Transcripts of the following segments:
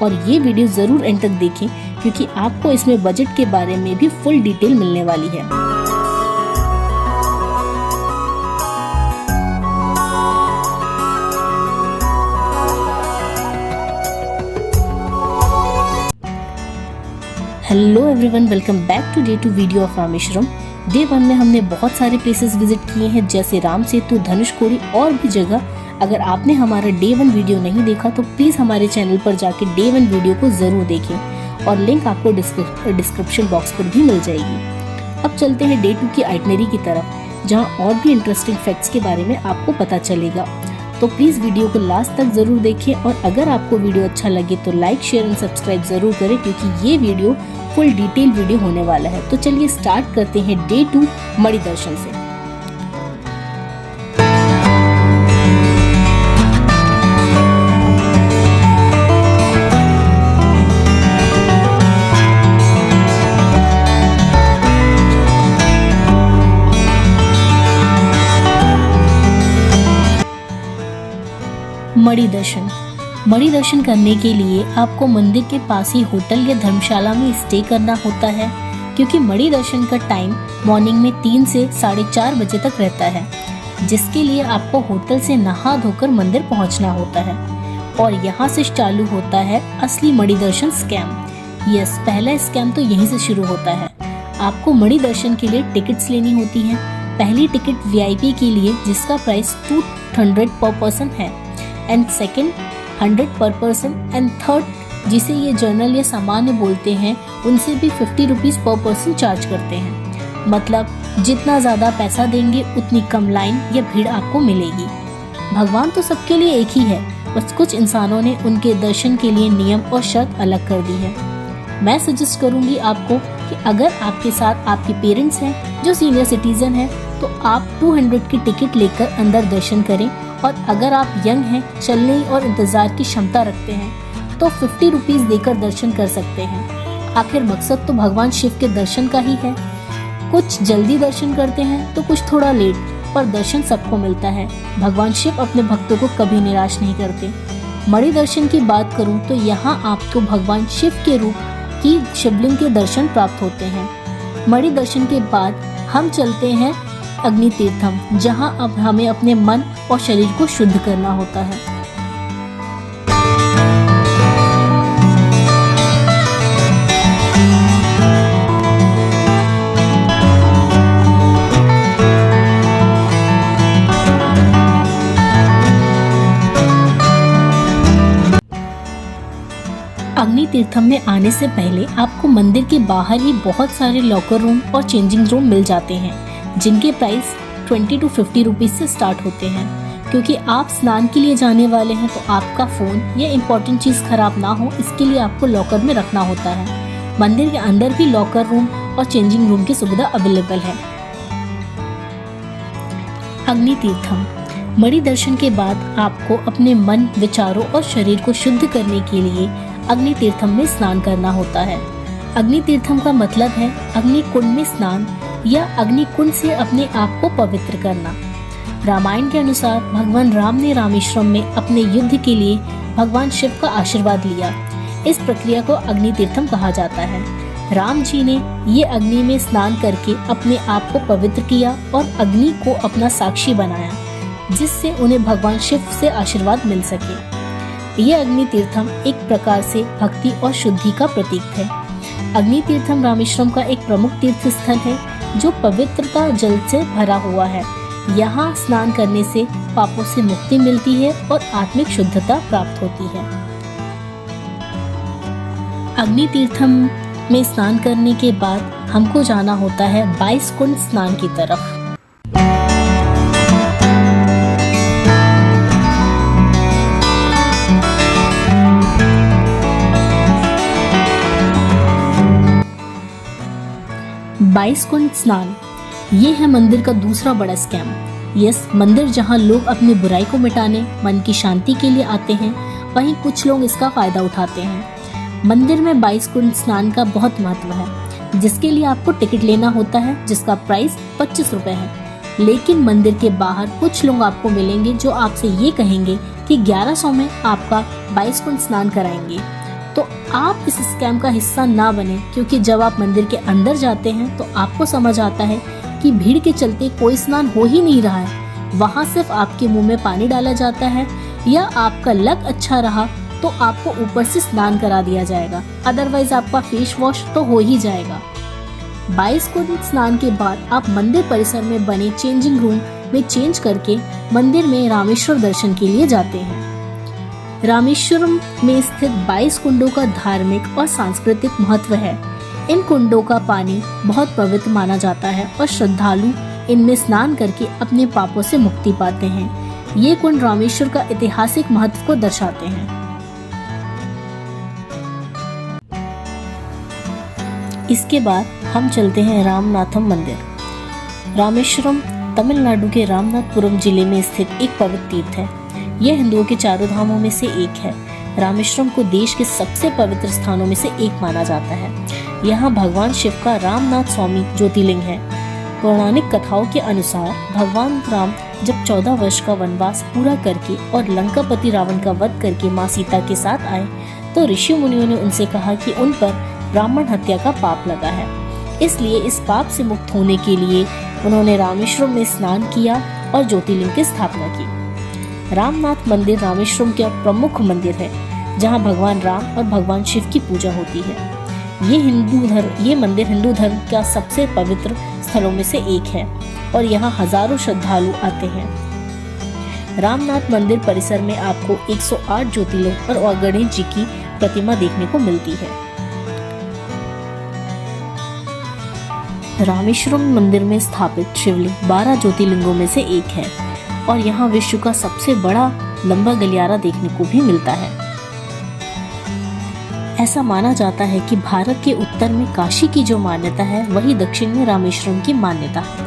और ये वीडियो जरूर एंड तक देखें क्योंकि आपको इसमें बजट के बारे में भी फुल डिटेल मिलने वाली है। Hello everyone, welcome back to day 2 video of Rameswaram. Day 1 में हमने बहुत सारे प्लेसेस विजिट किए हैं जैसे राम सेतु, धनुषकोडी और भी जगह। अगर आपने हमारा डे 1 वीडियो नहीं देखा तो प्लीज हमारे चैनल पर जाके डे 1 वीडियो को जरूर देखें और लिंक आपको डिस्क्रिप्शन बॉक्स पर भी मिल जाएगी। अब चलते हैं डे 2 की आइटनरी की तरफ, जहाँ और भी इंटरेस्टिंग फैक्ट्स के बारे में आपको पता चलेगा। तो प्लीज वीडियो को लास्ट तक जरूर देखें और अगर आपको वीडियो अच्छा लगे तो लाइक, शेयर एंड सब्सक्राइब जरूर करें क्योंकि ये वीडियो फुल डिटेल वीडियो होने वाला है। तो चलिए स्टार्ट करते हैं डे 2 मणि दर्शन से। मणि दर्शन करने के लिए आपको मंदिर के पास ही होटल या धर्मशाला में स्टे करना होता है क्योंकि मणि दर्शन का टाइम मॉर्निंग में 3 से 4:30 बजे तक रहता है, जिसके लिए आपको होटल से नहा धोकर मंदिर पहुंचना होता है। और यहाँ से चालू होता है असली मणि दर्शन स्कैम। यस, पहला स्कैम तो यहीं से शुरू होता है। आपको मणि दर्शन के लिए टिकट्स लेनी होती है। पहली टिकट VIP के लिए जिसका प्राइस 200 पर पर्सन है, एंड सेकेंड 100 पर पर्सन, एंड थर्ड जिसे ये जनरल या सामान्य बोलते हैं उनसे भी 50 रुपीज पर पर्सन चार्ज करते हैं। मतलब जितना ज़्यादा पैसा देंगे उतनी कम लाइन या भीड़ आपको मिलेगी। भगवान तो सबके लिए एक ही है, बस कुछ इंसानों ने उनके दर्शन के लिए नियम और शर्त अलग कर दी है। मैं सजेस्ट करूंगी आपको कि अगर आपके साथ आपके पेरेंट्स हैं जो सीनियर सिटीजन हैं तो आप 200 की टिकट लेकर अंदर दर्शन करें, और अगर आप यंग हैं, चलने और इंतजार की क्षमता रखते हैं तो 50 रुपीज देकर दर्शन कर सकते हैं। आखिर मकसद तो भगवान शिव के दर्शन का ही है। कुछ जल्दी दर्शन करते हैं तो कुछ थोड़ा लेट, पर दर्शन सबको मिलता है। भगवान शिव अपने भक्तों को कभी निराश नहीं करते। मणि दर्शन की बात करूं तो यहाँ आपको भगवान शिव के रूप की शिवलिंग के दर्शन प्राप्त होते हैं। मणि दर्शन के बाद हम चलते हैं अग्नि तीर्थम, जहां अब हमें अपने मन और शरीर को शुद्ध करना होता है। अग्नि तीर्थम में आने से पहले आपको मंदिर के बाहर ही बहुत सारे लॉकर रूम और चेंजिंग रूम मिल जाते हैं जिनके प्राइस 20 to 50 रुपीज से स्टार्ट होते हैं। क्योंकि आप स्नान के लिए जाने वाले हैं तो आपका फ़ोन या इम्पोर्टेंट चीज़ खराब ना हो, इसके लिए आपको लॉकर में रखना होता है। मंदिर के अंदर भी लॉकर रूम और चेंजिंग रूम की सुविधा अवेलेबल है। अग्नि तीर्थम मणि दर्शन के बाद आपको अपने मन, विचारों और शरीर को शुद्ध करने के लिए अग्नि तीर्थम में स्नान करना होता है। अग्नि तीर्थम का मतलब है अग्नि कुंड में स्नान या अग्नि कुंड से अपने आप को पवित्र करना। रामायण के अनुसार भगवान राम ने रामेश्वरम में अपने युद्ध के लिए भगवान शिव का आशीर्वाद लिया। इस प्रक्रिया को अग्नि तीर्थम कहा जाता है। राम जी ने ये अग्नि में स्नान करके अपने आप को पवित्र किया और अग्नि को अपना साक्षी बनाया, जिससे उन्हें भगवान शिव से आशीर्वाद मिल सके। ये अग्नि तीर्थम एक प्रकार से भक्ति और शुद्धि का प्रतीक है। अग्नि तीर्थम रामेश्वरम का एक प्रमुख तीर्थ स्थल है जो पवित्रता जल से भरा हुआ है। यहाँ स्नान करने से पापों से मुक्ति मिलती है और आत्मिक शुद्धता प्राप्त होती है। अग्नि तीर्थम में स्नान करने के बाद हमको जाना होता है 22 कुंड स्नान की तरफ। बाईस कुंड स्नान ये है मंदिर का दूसरा बड़ा स्कैम। यस, मंदिर जहां लोग अपनी बुराई को मिटाने, मन की शांति के लिए आते हैं, वहीं कुछ लोग इसका फायदा उठाते हैं। मंदिर में 22 कुंड स्नान का बहुत महत्व है, जिसके लिए आपको टिकट लेना होता है जिसका प्राइस 25 रुपए है। लेकिन मंदिर के बाहर कुछ लोग आपको मिलेंगे जो आपसे ये कहेंगे कि 1100 में आपका 22 कुंड स्नान कराएंगे। तो आप इस स्कैम का हिस्सा ना बने, क्योंकि जब आप मंदिर के अंदर जाते हैं तो आपको समझ आता है कि भीड़ के चलते कोई स्नान हो ही नहीं रहा है। वहाँ सिर्फ आपके मुंह में पानी डाला जाता है, या आपका लक अच्छा रहा तो आपको ऊपर से स्नान करा दिया जाएगा, अदरवाइज आपका फेस वॉश तो हो ही जाएगा। 22 को दिन स्नान के बाद आप मंदिर परिसर में बने चेंजिंग रूम में चेंज करके मंदिर में रामेश्वर दर्शन के लिए जाते हैं। रामेश्वरम में स्थित 22 कुंडों का धार्मिक और सांस्कृतिक महत्व है। इन कुंडों का पानी बहुत पवित्र माना जाता है और श्रद्धालु इनमें स्नान करके अपने पापों से मुक्ति पाते हैं। ये कुंड रामेश्वर का ऐतिहासिक महत्व को दर्शाते हैं। इसके बाद हम चलते हैं रामनाथम मंदिर। रामेश्वरम तमिलनाडु के रामनाथपुरम जिले में स्थित एक पवित्र तीर्थ है। यह हिंदुओं के चारों धामों में से एक है। रामेश्वरम को देश के सबसे पवित्र स्थानों में से एक माना जाता है। यहाँ भगवान शिव का रामनाथ स्वामी ज्योतिर्लिंग है। पौराणिक कथाओं के अनुसार भगवान राम जब 14 वर्ष का वनवास पूरा करके और लंकापति रावण का वध करके माँ सीता के साथ आए, तो ऋषि मुनियों ने उनसे कहा कि उन पर ब्राह्मण हत्या का पाप लगा है। इसलिए इस पाप से मुक्त होने के लिए उन्होंने रामेश्वरम में स्नान किया और ज्योतिर्लिंग की स्थापना की। रामनाथ मंदिर रामेश्वरम का प्रमुख मंदिर है, जहां भगवान राम और भगवान शिव की पूजा होती है। ये मंदिर हिंदू धर्म का सबसे पवित्र स्थलों में से एक है और यहाँ हजारों श्रद्धालु आते हैं। रामनाथ मंदिर परिसर में आपको 108 ज्योतिर्लिंग और गणेश जी की प्रतिमा देखने को मिलती है। रामेश्वरम मंदिर में स्थापित शिवलिंग 12 ज्योतिर्लिंगों में से एक है और यहाँ विश्व का सबसे बड़ा लंबा गलियारा देखने को भी मिलता है। ऐसा माना जाता है कि भारत के उत्तर में काशी की जो मान्यता है, वही दक्षिण में रामेश्वरम की मान्यता है।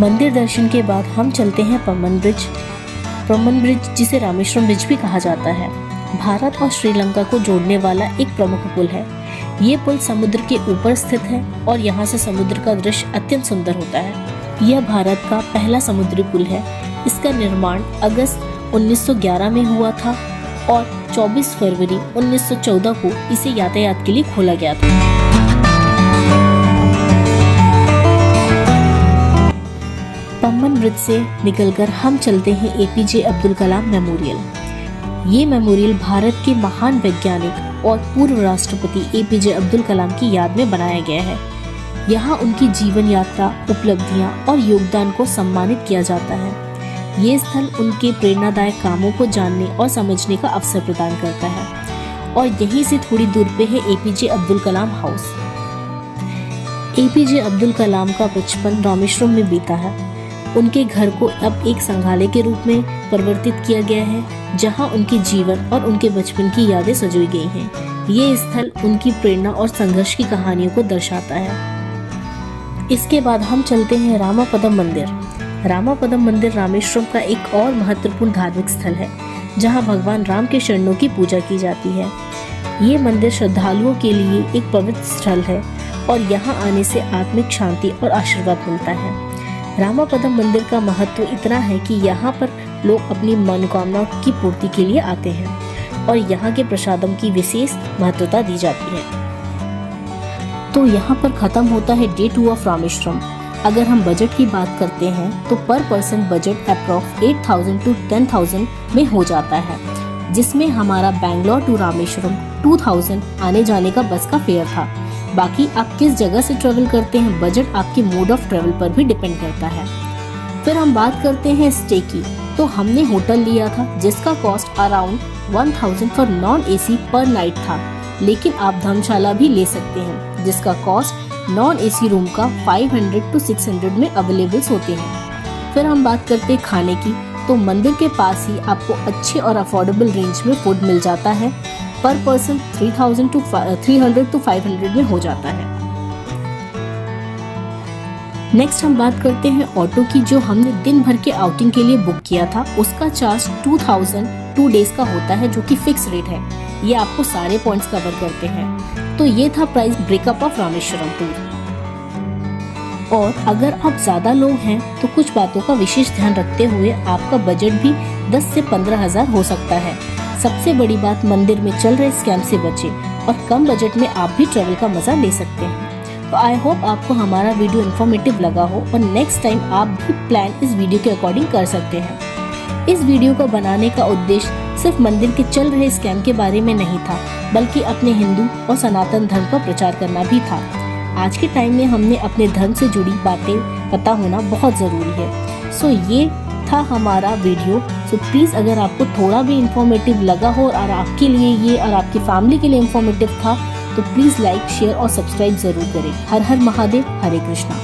मंदिर दर्शन के बाद हम चलते हैं पम्बन ब्रिज। पम्बन ब्रिज, जिसे रामेश्वरम ब्रिज भी कहा जाता है, भारत और श्रीलंका को जोड़ने वाला एक प्रमुख पुल है। ये पुल समुद्र के ऊपर स्थित है और यहाँ से समुद्र का दृश्य अत्यंत सुंदर होता है। यह भारत का पहला समुद्री पुल है। इसका निर्माण अगस्त 1911 में हुआ था और 24 फरवरी 1914 को इसे यातायात के लिए खोला गया था। पम्बन ब्रिज से निकलकर हम चलते हैं एपीजे अब्दुल कलाम मेमोरियल। ये मेमोरियल भारत के महान वैज्ञानिक और पूर्व राष्ट्रपति एपीजे अब्दुल कलाम की याद में बनाया गया है। यहाँ उनकी जीवन यात्रा, उपलब्धियाँ और योगदान को सम्मानित किया जाता है। ये स्थल उनके प्रेरणादायक कामों को जानने और समझने का अवसर प्रदान करता है और यहीं से थोड़ी दूर पे है APJ Abdul Kalam house. APJ Abdul Kalam का बचपन रामेश्वरम में बीता है। उनके घर को अब एक संग्रहालय के रूप में परिवर्तित किया गया है, जहां उनके जीवन और उनके बचपन की यादें सजोई गई हैं। ये स्थल उनकी प्रेरणा और संघर्ष की कहानियों को दर्शाता है। इसके बाद हम चलते हैं रामापदम मंदिर। रामापदम मंदिर रामेश्वरम का एक और महत्वपूर्ण धार्मिक स्थल है, जहां भगवान राम के चरणों की पूजा की जाती है। ये मंदिर श्रद्धालुओं के लिए एक पवित्र स्थल है और यहाँ आने से आत्मिक शांति और आशीर्वाद मिलता है। रामापदम मंदिर का महत्व इतना है कि यहाँ पर लोग अपनी मनोकामना की पूर्ति के लिए आते हैं और यहाँ के प्रसादम की विशेष महत्वता दी जाती है। तो यहाँ पर खत्म होता है डे 2 ऑफ रामेश्वरम। अगर हम बजट की बात करते हैं तो पर पर्सन बजट अप्रॉक्स 8,000 to 10,000 में हो जाता है, जिसमें हमारा बैंगलोर टू रामेश्वरम 2,000 आने जाने का बस का फेयर था। बाकी आप किस जगह से ट्रेवल करते हैं, बजट आपके मोड ऑफ ट्रेवल पर भी डिपेंड करता है। फिर हम बात करते हैं स्टे की। तो हमने होटल लिया था जिसका cost around 1,000 for non AC पर नाइट था, लेकिन आप धर्मशाला भी ले सकते हैं जिसका कॉस्ट नॉन एसी रूम का 500 to 600 में अवेलेबल होते हैं। फिर हम बात करते हैं खाने की। तो मंदिर के पास ही आपको अच्छे और अफोर्डेबल रेंज में फूड मिल जाता है। पर पर्सन 300 to 500 में हो जाता है। नेक्स्ट हम बात करते हैं ऑटो की। जो हमने दिन भर के आउटिंग के लिए बुक किया था, उसका चार्ज 2,000 2 डेज का होता है जो कि फिक्स रेट है। ये आपको सारे पॉइंट्स कवर करते हैं। तो ये था price breakup of Rameswaram tour. और अगर आप ज़्यादा लोग हैं तो कुछ बातों का विशेष ध्यान रखते हुए आपका बजट भी 10 से 15,000 हो सकता है। सबसे बड़ी बात, मंदिर में चल रहे स्कैम से बचें और कम बजट में आप भी ट्रैवल का मजा ले सकते हैं। तो आई होप आपको हमारा वीडियो इन्फॉर्मेटिव लगा हो और नेक्स्ट टाइम आप भी प्लान इस वीडियो के अकॉर्डिंग कर सकते हैं। इस वीडियो को बनाने का उद्देश्य सिर्फ मंदिर के चल रहे स्कैम के बारे में नहीं था, बल्कि अपने हिंदू और सनातन धर्म का प्रचार करना भी था। आज के टाइम में हमने अपने धर्म से जुड़ी बातें पता होना बहुत ज़रूरी है। सो ये था हमारा वीडियो। सो प्लीज़ अगर आपको थोड़ा भी इंफॉर्मेटिव लगा हो और आपके लिए ये और आपकी फैमिली के लिए इंफॉर्मेटिव था तो प्लीज़ लाइक, शेयर और सब्सक्राइब ज़रूर करें। हर हर महादेव, हरे कृष्णा।